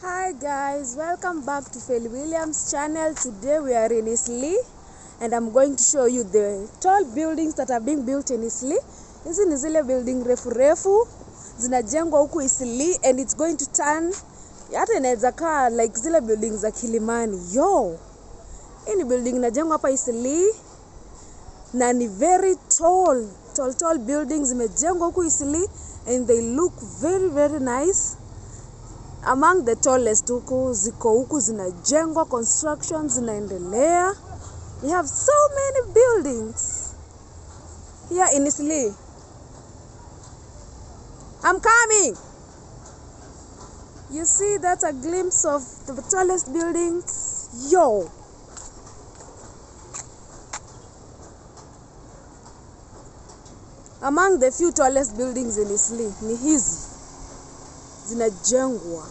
Hi guys, welcome back to Feli Williams channel. Today we are in Eastleigh and I'm going to show you the tall buildings that are being built in Eastleigh. Hizi ni zile building refu zinajengwa huku Eastleigh and it's going to turn hata inaweza kaa like zile buildings za Kilimani. Hii ni building inajengwa hapa Eastleigh na ni very tall buildings zimejengwa huku Eastleigh and they look very nice. Among the tallest ziko huku zinajengwa, construction zinaendelea. We have so many buildings here in Eastleigh. I'm coming. You see, that's a glimpse of the tallest buildings. Among the few tallest buildings in Eastleigh ni hizi zinajengwa.